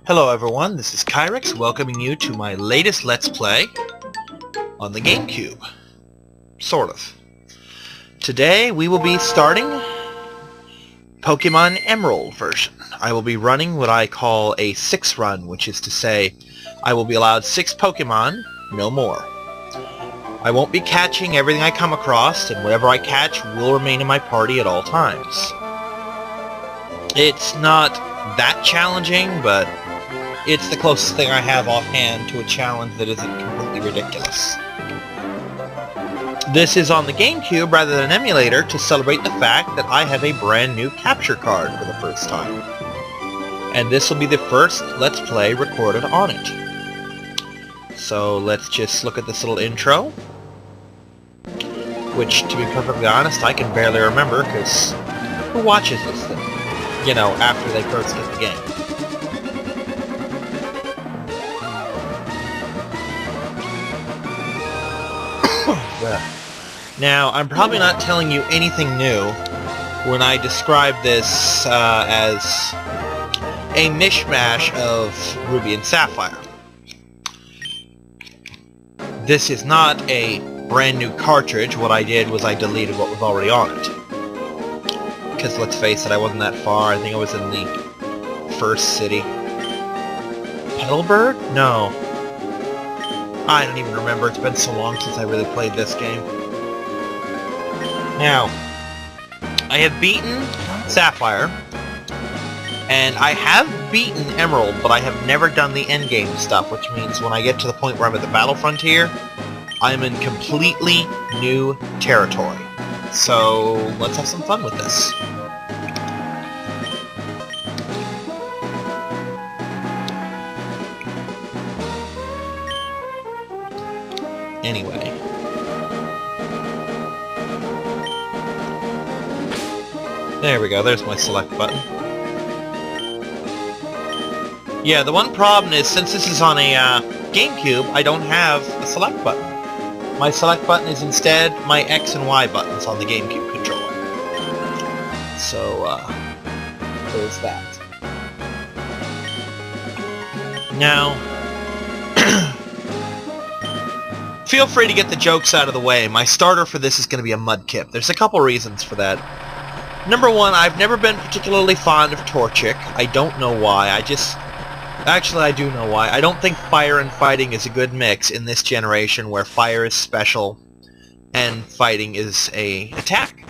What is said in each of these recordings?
Hello everyone, this is Kyrex welcoming you to my latest Let's Play on the GameCube. Sort of. Today we will be starting Pokemon Emerald version. I will be running what I call a 6 run, which is to say I will be allowed 6 Pokemon, no more. I won't be catching everything I come across, and whatever I catch will remain in my party at all times. It's not that challenging, but it's the closest thing I have offhand to a challenge that isn't completely ridiculous. This is on the GameCube rather than an emulator to celebrate the fact that I have a brand new capture card for the first time. And this will be the first Let's Play recorded on it. So let's just look at this little intro, which, to be perfectly honest, I can barely remember, because who watches this thing? You know, after they first get the game. Now, I'm probably not telling you anything new when I describe this as a mishmash of Ruby and Sapphire. This is not a brand new cartridge. What I did was I deleted what was already on it. Because let's face it, I wasn't that far. I think I was in the first city. Petalburg? No. I don't even remember. It's been so long since I really played this game. Now, I have beaten Sapphire, and I have beaten Emerald, but I have never done the endgame stuff, which means when I get to the point where I'm at the Battle Frontier, I'm in completely new territory. So, let's have some fun with this. Anyway. There we go, there's my select button. Yeah, the one problem is, since this is on a GameCube, I don't have a select button. My select button is instead my X and Y buttons on the GameCube controller. So, there's that. Now, feel free to get the jokes out of the way. My starter for this is going to be a Mudkip. There's a couple reasons for that. Number one, I've never been particularly fond of Torchic. I don't know why. Actually, I do know why. I don't think fire and fighting is a good mix in this generation, where fire is special and fighting is a attack.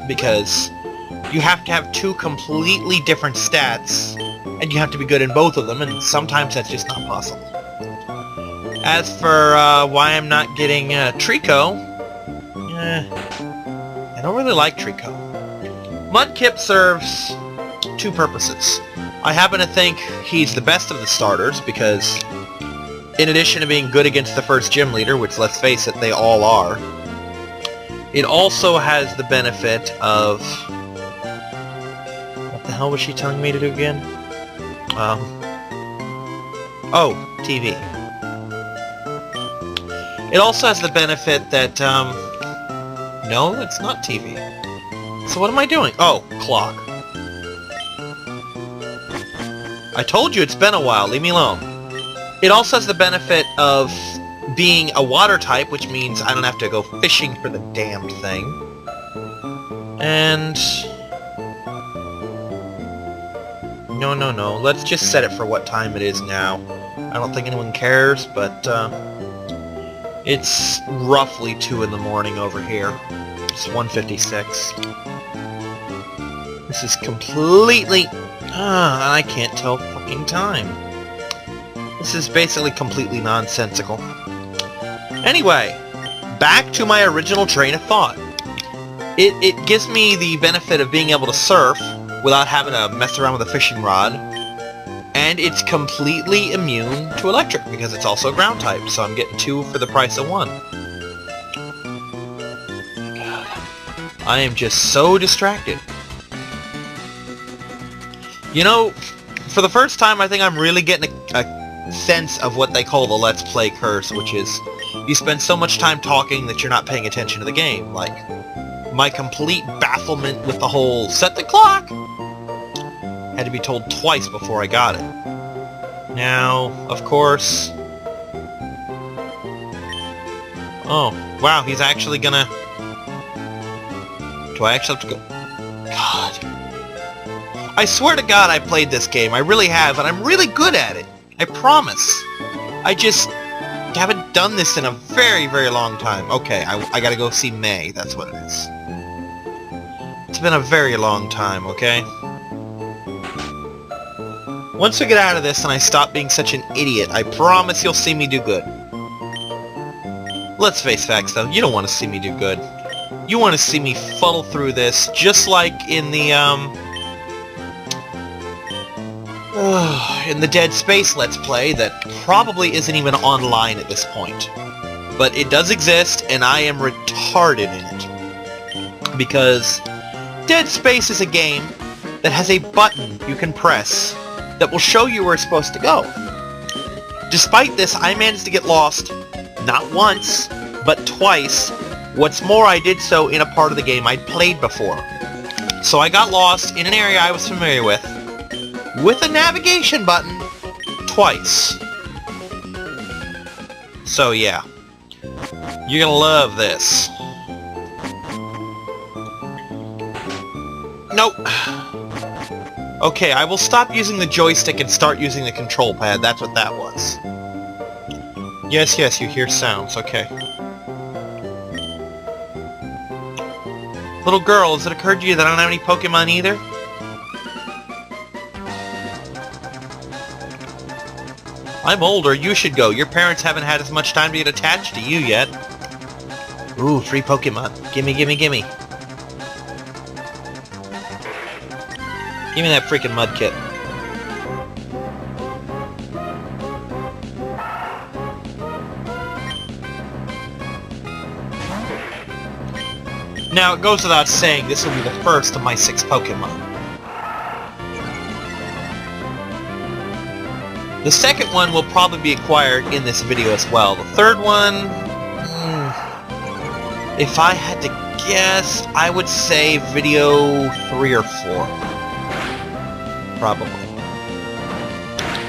Because you have to have two completely different stats, and you have to be good in both of them, and sometimes that's just not possible. As for why I'm not getting Trico, I don't really like Trico. Mudkip serves two purposes. I happen to think he's the best of the starters because, in addition to being good against the first gym leader, which, let's face it, they all are, it also has the benefit of... What the hell was she telling me to do again? Oh, TV. It also has the benefit that, no, it's not TV. So what am I doing? Oh, clock. I told you it's been a while, leave me alone. It also has the benefit of being a water type, which means I don't have to go fishing for the damned thing. And... No, let's just set it for what time it is now. I don't think anyone cares, but, it's roughly 2 in the morning over here. It's 1:56. This is completely... I can't tell fucking time. This is basically completely nonsensical. Anyway, back to my original train of thought. It gives me the benefit of being able to surf without having to mess around with a fishing rod. And it's completely immune to electric, because it's also ground type, so I'm getting 2 for the price of 1. God, I am just so distracted. You know, for the first time, I think I'm really getting a sense of what they call the Let's Play curse, which is you spend so much time talking that you're not paying attention to the game. Like, my complete bafflement with the whole set the clock had to be told twice before I got it. Now, of course... Oh, wow, he's actually gonna... Do I actually have to go... God. I swear to God I played this game. I really have, and I'm really good at it. I promise. I just haven't done this in a very, very long time. Okay, I gotta go see May. That's what it is. It's been a very long time, okay? Once we get out of this and I stop being such an idiot, I promise you'll see me do good. Let's face facts, though. You don't want to see me do good. You want to see me fuddle through this, just like in the, in the Dead Space Let's Play that probably isn't even online at this point. But it does exist, and I am retarded in it. Because Dead Space is a game that has a button you can press that will show you where it's supposed to go. Despite this, I managed to get lost not once, but twice. What's more, I did so in a part of the game I'd played before. So I got lost in an area I was familiar with a navigation button, twice. So yeah, you're gonna love this. Nope. Okay, I will stop using the joystick and start using the control pad. That's what that was. Yes, yes, you hear sounds. Okay. Little girl, has it occurred to you that I don't have any Pokemon either? I'm older, you should go. Your parents haven't had as much time to get attached to you yet. Ooh, 3 Pokemon. Gimme, gimme, gimme. Give me that freaking Mudkip. Now, it goes without saying, this will be the first of my 6 Pokemon. The second one will probably be acquired in this video as well. The third one... if I had to guess, I would say video 3 or 4. Probably.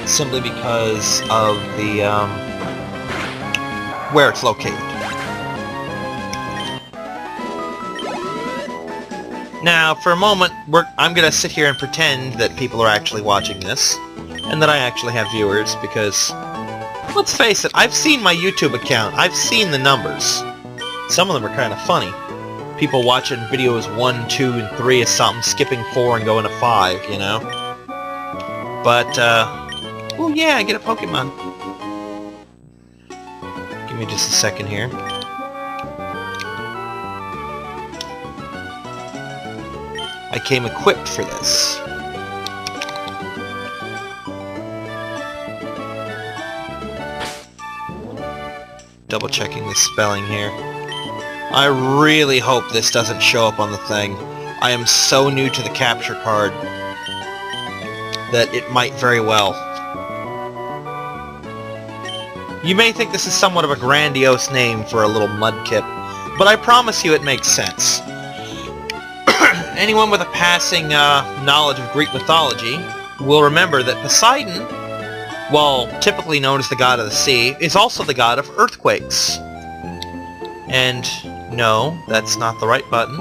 Simply because of the, where it's located. Now, for a moment, I'm gonna sit here and pretend that people are actually watching this, and that I actually have viewers, because, let's face it, I've seen my YouTube account, I've seen the numbers. Some of them are kind of funny. People watching videos 1, 2, and 3 of something, skipping 4 and going to 5, you know? But, oh yeah, I get a Pokemon. Give me just a second here. I came equipped for this. Double checking the spelling here. I really hope this doesn't show up on the thing. I am so new to the capture card that it might very well. You may think this is somewhat of a grandiose name for a little Mudkip, but I promise you it makes sense. Anyone with a passing knowledge of Greek mythology will remember that Poseidon, while typically known as the god of the sea, is also the god of earthquakes. And no, that's not the right button.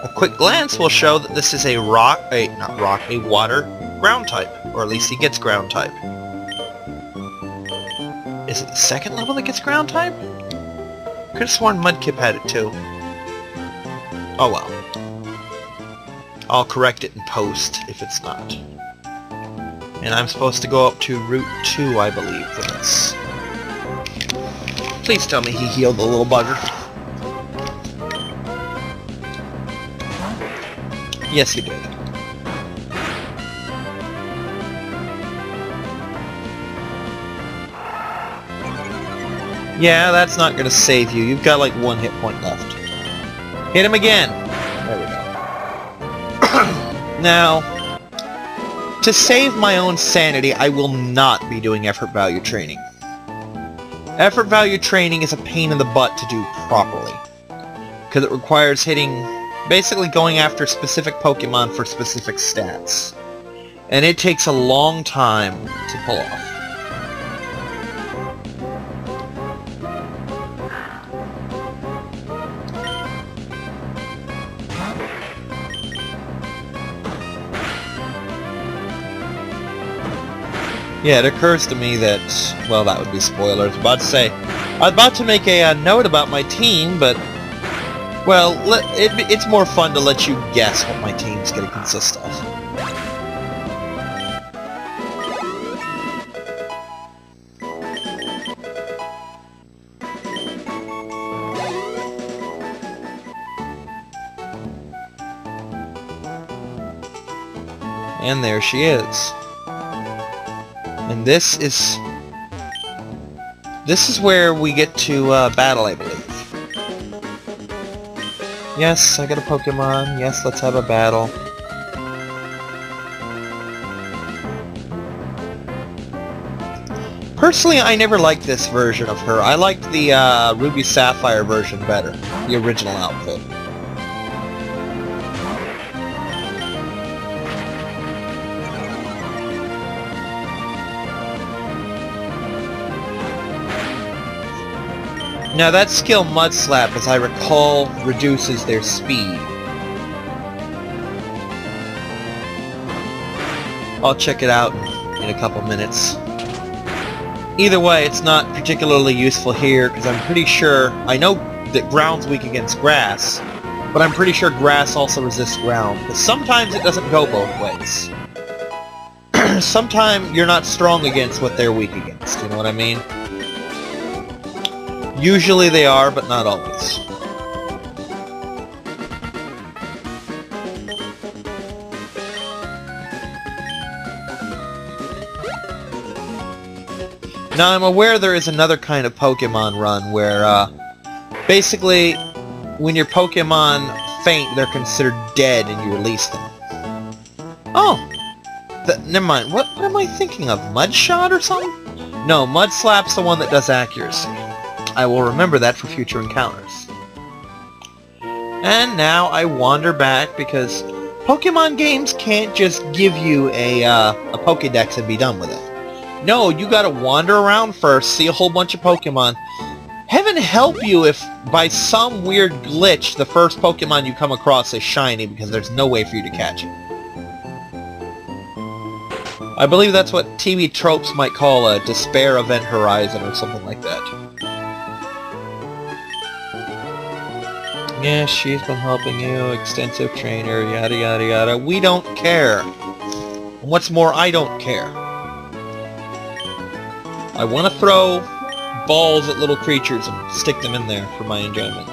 A quick glance will show that this is a water ground type, or at least he gets ground type. Is it the second level that gets ground type? Could have sworn Mudkip had it too. Oh well. I'll correct it in post if it's not. And I'm supposed to go up to Route 2, I believe, for this. Please tell me he healed the little bugger. Yes, he did. Yeah, that's not gonna save you. You've got like 1 hit point left. Hit him again! There we go. Now, to save my own sanity, I will not be doing effort value training. Effort value training is a pain in the butt to do properly, because it requires basically going after specific Pokemon for specific stats. And it takes a long time to pull off. Yeah, it occurs to me that, well, that would be spoilers. I was about to make a note about my team, but, well, it's more fun to let you guess what my team's going to consist of. And there she is. And this is where we get to battle, I believe. Yes, I got a Pokemon. Yes, let's have a battle. Personally, I never liked this version of her. I liked the Ruby Sapphire version better. The original outfit. Now that skill Mud Slap, as I recall, reduces their speed. I'll check it out in a couple minutes. Either way, it's not particularly useful here, because I'm pretty sure... I know that ground's weak against grass, but I'm pretty sure grass also resists ground, because sometimes it doesn't go both ways. Sometimes you're not strong against what they're weak against, you know what I mean? Usually they are, but not always. Now I'm aware there is another kind of Pokemon run where, basically, when your Pokemon faint, they're considered dead and you release them. Oh! Never mind. What am I thinking of? Mudshot or something? No, Mud Slap's the one that does accuracy. I will remember that for future encounters. And now I wander back because Pokemon games can't just give you a Pokédex and be done with it. No, you gotta wander around first, see a whole bunch of Pokemon. Heaven help you if, by some weird glitch, the first Pokemon you come across is shiny because there's no way for you to catch it. I believe that's what TV tropes might call a despair event horizon or something like that. Yes, she's been helping you, extensive trainer, yada yada yada. We don't care. And what's more, I don't care. I want to throw balls at little creatures and stick them in there for my enjoyment.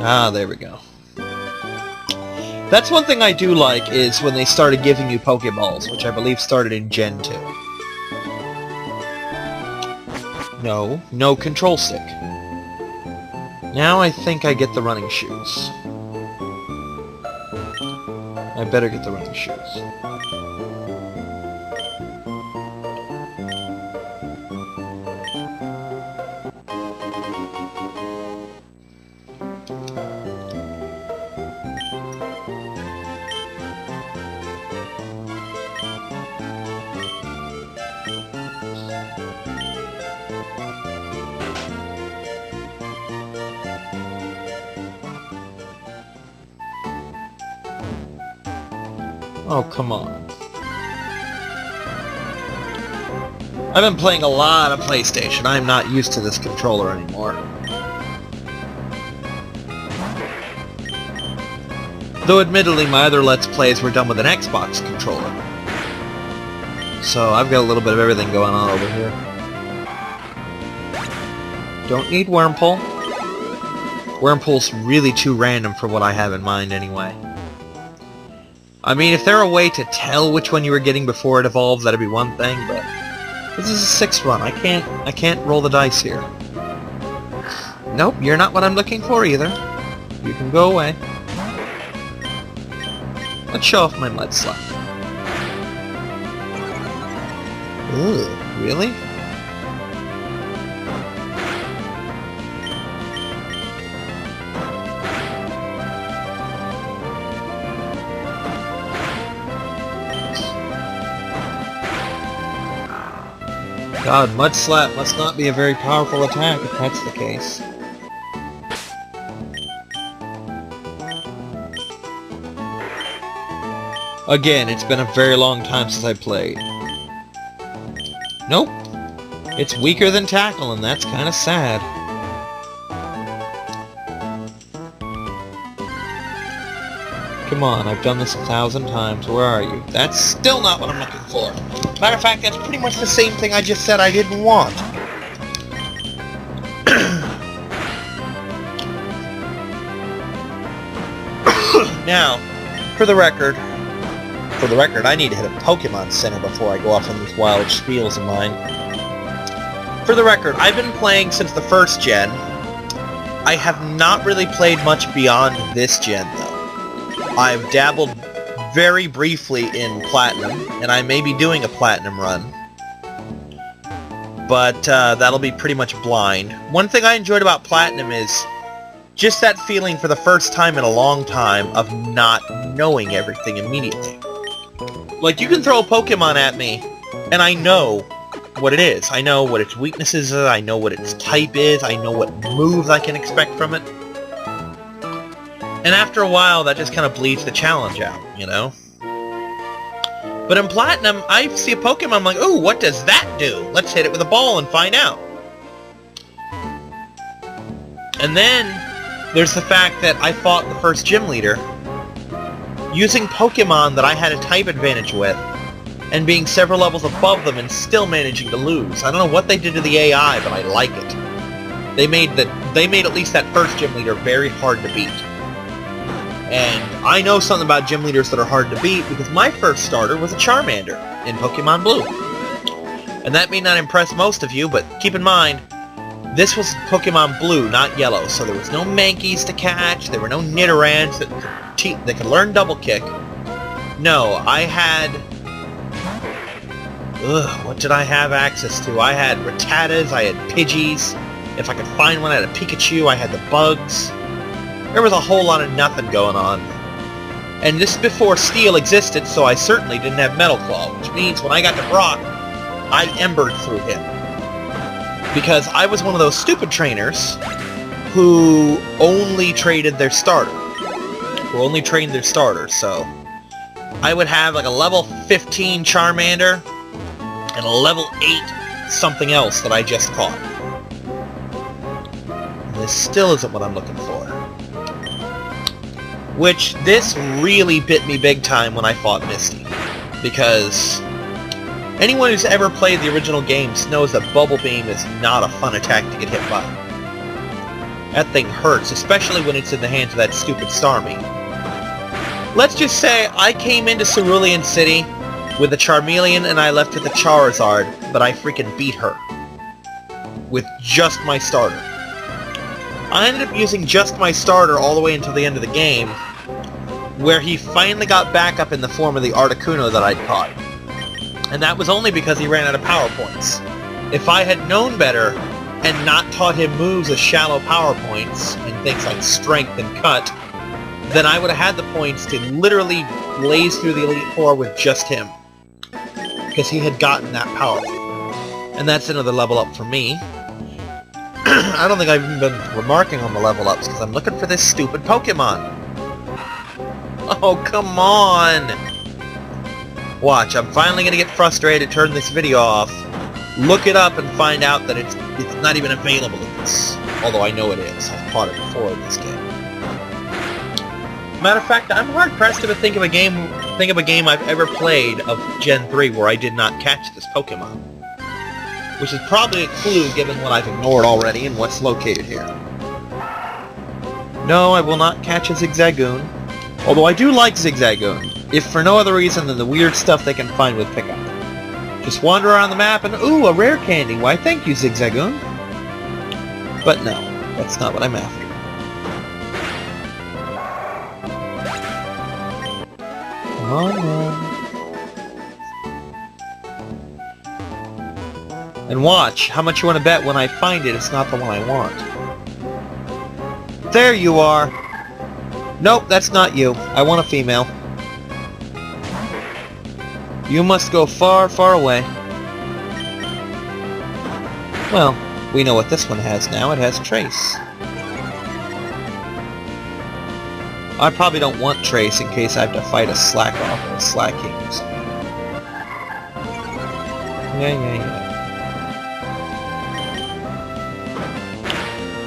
Ah, there we go. That's one thing I do like, is when they started giving you Pokeballs, which I believe started in Gen 2. No control stick. Now I think I get the running shoes. I better get the running shoes. Oh, come on. I've been playing a lot of PlayStation. I'm not used to this controller anymore. Though admittedly, my other Let's Plays were done with an Xbox controller. So I've got a little bit of everything going on over here. Don't need Wurmple. Wurmple's really too random for what I have in mind anyway. I mean, if there were a way to tell which one you were getting before it evolves, that'd be one thing, but this is a 6th run. I can't roll the dice here. Nope, you're not what I'm looking for either. You can go away. Let's show off my Mud Slap. Ugh, really? God, Mud Slap must not be a very powerful attack if that's the case. Again, it's been a very long time since I played. Nope. It's weaker than Tackle, and that's kind of sad. Come on, I've done this 1,000 times. Where are you? That's still not what I'm looking for. Matter of fact, that's pretty much the same thing I just said I didn't want. Now, for the record, I need to hit a Pokemon Center before I go off on these wild spiels of mine. For the record, I've been playing since the first gen. I have not really played much beyond this gen, though. I've dabbled very briefly in Platinum, and I may be doing a Platinum run. But that'll be pretty much blind. One thing I enjoyed about Platinum is just that feeling for the first time in a long time of not knowing everything immediately. Like, you can throw a Pokemon at me, and I know what it is. I know what its weaknesses are, I know what its type is, I know what moves I can expect from it. And after a while, that just kind of bleeds the challenge out, you know? But in Platinum, I see a Pokemon, I'm like, ooh, what does that do? Let's hit it with a ball and find out. And then, there's the fact that I fought the first gym leader using Pokemon that I had a type advantage with, and being several levels above them and still managing to lose. I don't know what they did to the AI, but I like it. They made at least that first gym leader very hard to beat. And I know something about gym leaders that are hard to beat because my first starter was a Charmander in Pokemon Blue. And that may not impress most of you, but keep in mind, this was Pokemon Blue, not Yellow, so there was no Mankeys to catch, there were no Nidorans that could learn Double Kick. No, I had... what did I have access to? I had Rattatas, I had Pidgeys. If I could find one, I had a Pikachu, I had the bugs. There was a whole lot of nothing going on. And this is before Steel existed, so I certainly didn't have Metal Claw, which means when I got to Brock, I embered through him. Because I was one of those stupid trainers who only traded their starter. Who only trained their starter, so... I would have like a level 15 Charmander and a level 8 something else that I just caught. And this still isn't what I'm looking for. Which, this really bit me big time when I fought Misty. Because anyone who's ever played the original games knows that Bubble Beam is not a fun attack to get hit by. That thing hurts, especially when it's in the hands of that stupid Starmie. Let's just say I came into Cerulean City with a Charmeleon and I left with a Charizard, but I freaking beat her. With just my starter. I ended up using just my starter all the way until the end of the game, where he finally got back up in the form of the Articuno that I'd caught. And that was only because he ran out of power points. If I had known better, and not taught him moves with shallow power points, and things like Strength and Cut, then I would have had the points to literally blaze through the Elite Four with just him. Because he had gotten that powerful. And that's another level up for me. I don't think I've even been remarking on the level ups, because I'm looking for this stupid Pokemon. Oh, come on! Watch, I'm finally going to get frustrated, turn this video off, look it up, and find out that it's not even available in this. Although I know it is. I've caught it before in this game. Matter of fact, I'm hard-pressed to think of a game I've ever played of Gen 3 where I did not catch this Pokemon. Which is probably a clue given what I've ignored already and what's located here. No, I will not catch a Zigzagoon. Although I do like Zigzagoon, if for no other reason than the weird stuff they can find with pickup. Just wander around the map and, ooh, a rare candy. Why, thank you, Zigzagoon. But no, that's not what I'm after. Come on. And watch, how much you want to bet when I find it, it's not the one I want. There you are! Nope, that's not you. I want a female. You must go far, far away. Well, we know what this one has now. It has Trace. I probably don't want Trace in case I have to fight a Slack-off or a Slack-king or something. Yeah.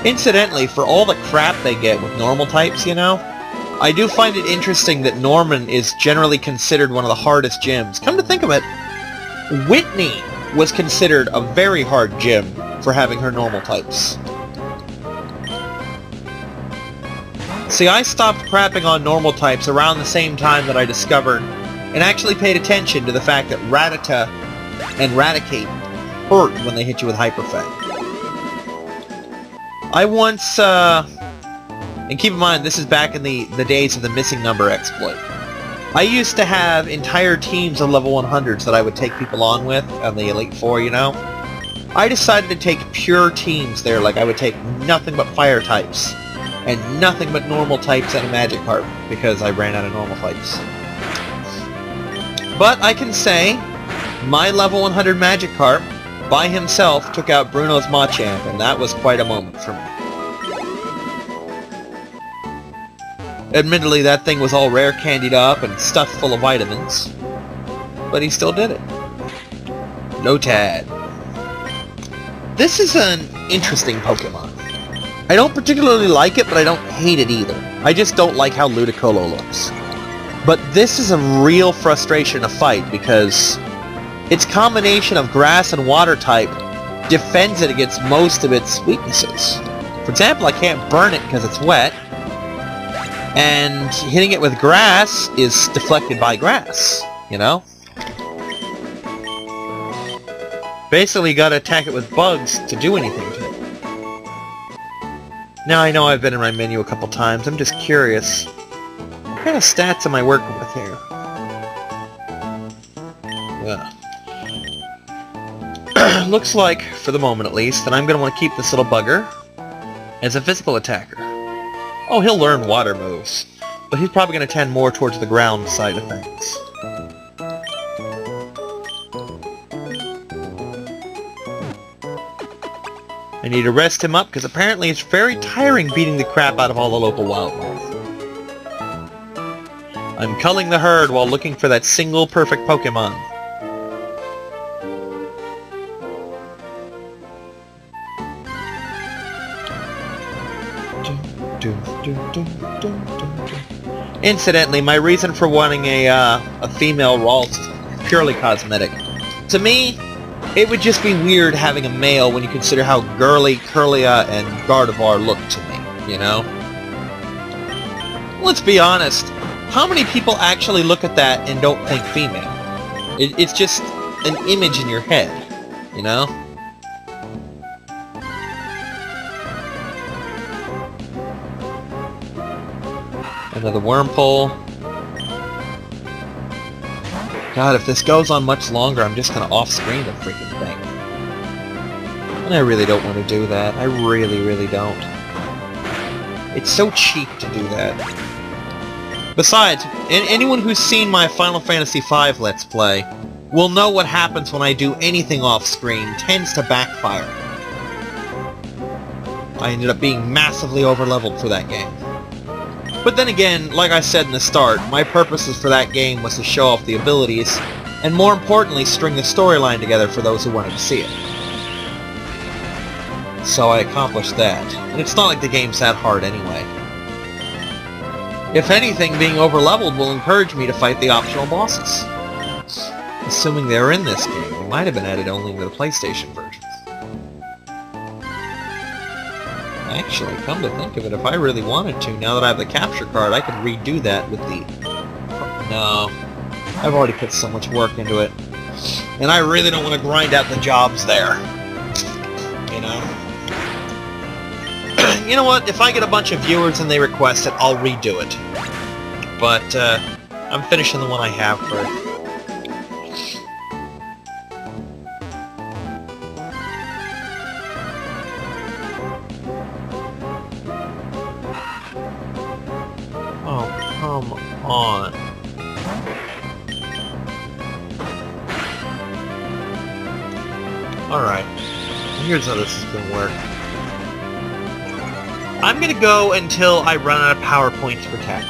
Incidentally, for all the crap they get with normal types, you know, I do find it interesting that Norman is generally considered one of the hardest gyms. Come to think of it, Whitney was considered a very hard gym for having her normal types. See, I stopped crapping on normal types around the same time that I discovered and actually paid attention to the fact that Rattata and Raticate hurt when they hit you with Hyperfang. I once, and keep in mind, this is back in the days of the missing number exploit. I used to have entire teams of level 100s that I would take people on with on the Elite Four, you know? I decided to take pure teams there, like I would take nothing but fire types, and nothing but normal types and a Magikarp, because I ran out of normal types. But I can say, my level 100 Magikarp, by himself, took out Bruno's Machamp, and that was quite a moment for me. Admittedly, that thing was all rare candied up and stuffed full of vitamins, but he still did it. Lotad. This is an interesting Pokemon. I don't particularly like it, but I don't hate it either. I just don't like how Ludicolo looks. But this is a real frustration to fight because its combination of grass and water type defends it against most of its weaknesses. For example, I can't burn it because it's wet, and hitting it with grass is deflected by grass, you know? Basically, you gotta attack it with bugs to do anything to it. Now, I know I've been in my menu a couple times. I'm just curious. What kind of stats am I working with here? Looks like, for the moment at least, that I'm going to want to keep this little bugger as a physical attacker. Oh, he'll learn water moves, but he's probably going to tend more towards the ground side of things. I need to rest him up, because apparently it's very tiring beating the crap out of all the local wildlife. I'm culling the herd while looking for that single perfect Pokemon. Incidentally, my reason for wanting a female Ralts is purely cosmetic. To me, it would just be weird having a male when you consider how girly Kirlia and Gardevoir look to me, you know? Let's be honest, how many people actually look at that and don't think female? It's just an image in your head, you know? Another Wurmple. God, if this goes on much longer, I'm just gonna off-screen the freaking thing. And I really don't want to do that. I really, really don't. It's so cheap to do that. Besides, anyone who's seen my Final Fantasy V Let's Play will know what happens when I do anything off-screen tends to backfire. I ended up being massively over-leveled for that game. But then again, like I said in the start, my purposes for that game was to show off the abilities, and more importantly, string the storyline together for those who wanted to see it. So I accomplished that, and it's not like the game's that hard anyway. If anything, being over-leveled will encourage me to fight the optional bosses. Assuming they're in this game, they might have been added only to the PlayStation version. Actually, come to think of it, if I really wanted to, now that I have the capture card, I could redo that with the... No. I've already put so much work into it. And I really don't want to grind out the jobs there. You know? You know what? If I get a bunch of viewers and they request it, I'll redo it. But, I'm finishing the one I have first. Come on. Alright. Here's how this is going to work. I'm going to go until I run out of power points for tackle.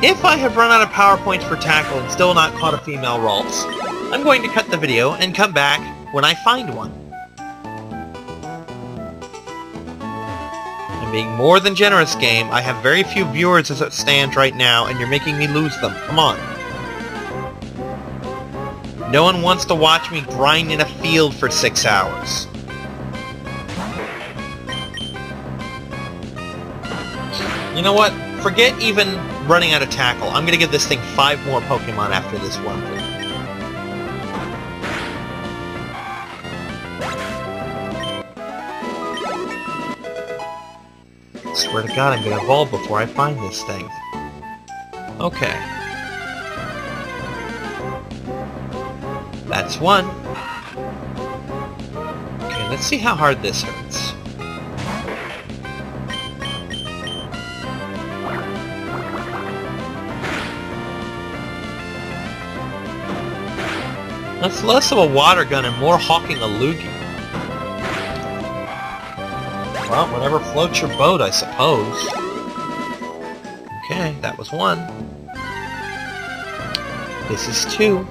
If I have run out of power points for tackle and still not caught a female Ralts, I'm going to cut the video and come back when I find one. I'm being more than generous, game. I have very few viewers as it stands right now, and you're making me lose them. Come on. No one wants to watch me grind in a field for 6 hours. You know what? Forget even running out of tackle. I'm gonna give this thing 5 more Pokemon after this one. I swear to God, I'm gonna evolve before I find this thing. Okay. That's one. Okay, let's see how hard this hurts. That's less of a water gun and more hawking a loogie. Well, whatever floats your boat, I suppose. Okay, that was one. This is 2.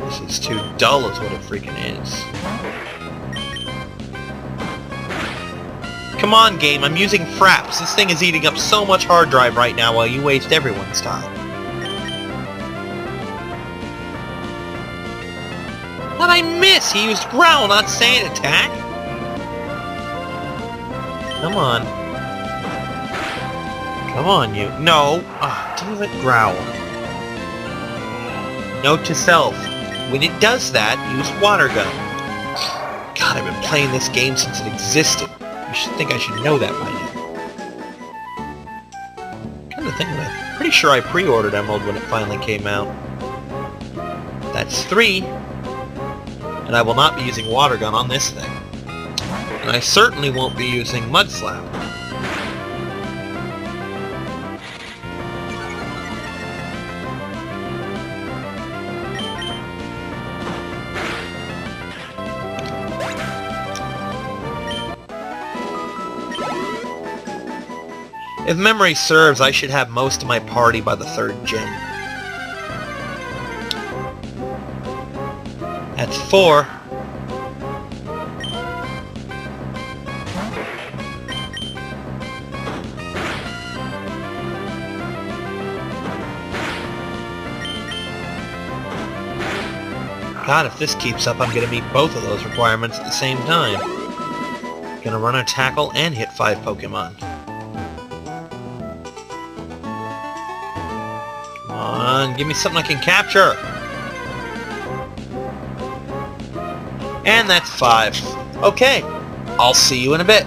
This is too dull is what it freaking is. Come on, game, I'm using fraps. This thing is eating up so much hard drive right now while you waste everyone's time. How'd I miss? He used growl, not sand attack. Come on. Come on, you. No. Ah, damn it, growl. Note to self. When it does that, use water gun. God, I've been playing this game since it existed. You should think I should know that by now. Come to think of it, I'm pretty sure I pre-ordered Emerald when it finally came out. That's 3. And I will not be using water gun on this thing. And I certainly won't be using Mud Slap. If memory serves, I should have most of my party by the 3rd gym. That's 4. God, if this keeps up, I'm gonna meet both of those requirements at the same time. Gonna run a tackle and hit 5 Pokemon. Come on, give me something I can capture! And that's 5. Okay, I'll see you in a bit.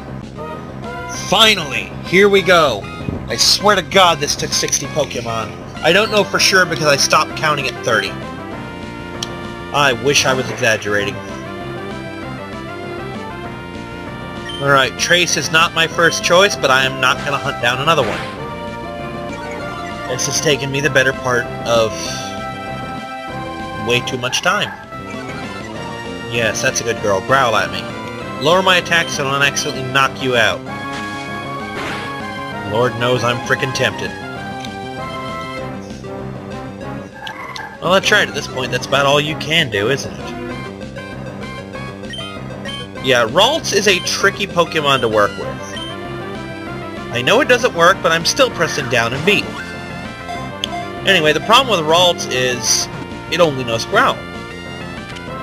Finally, here we go. I swear to God this took 60 Pokemon. I don't know for sure because I stopped counting at 30. I wish I was exaggerating. Alright, Trace is not my first choice, but I am not going to hunt down another one. This has taken me the better part of way too much time. Yes, that's a good girl. Growl at me. Lower my attack so I don't accidentally knock you out. Lord knows I'm frickin' tempted. Well, that's right. At this point, that's about all you can do, isn't it? Yeah, Ralts is a tricky Pokemon to work with. I know it doesn't work, but I'm still pressing down and B. Anyway, the problem with Ralts is it only knows Growl.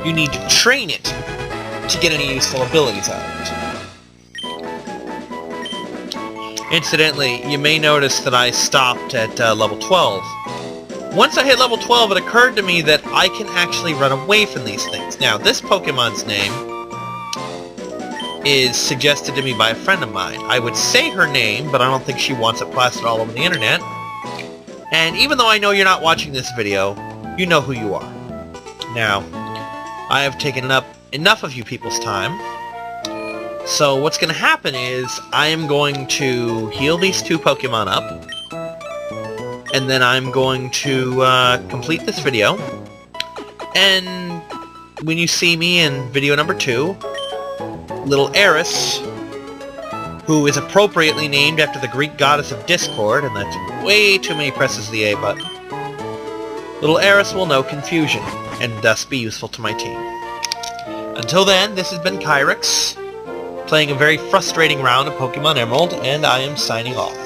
You need to train it to get any useful abilities out of it. Incidentally, you may notice that I stopped at level 12. Once I hit level 12, it occurred to me that I can actually run away from these things. Now, this Pokemon's name is suggested to me by a friend of mine. I would say her name, but I don't think she wants it plastered all over the internet. And even though I know you're not watching this video, you know who you are. Now, I have taken up enough of you people's time. So what's going to happen is I am going to heal these 2 Pokemon up. And then I'm going to complete this video. And when you see me in video number 2, little Eris, who is appropriately named after the Greek goddess of discord, and that's way too many presses of the A button, little Eris will know confusion, and thus be useful to my team. Until then, this has been Kyrix, playing a very frustrating round of Pokemon Emerald, and I am signing off.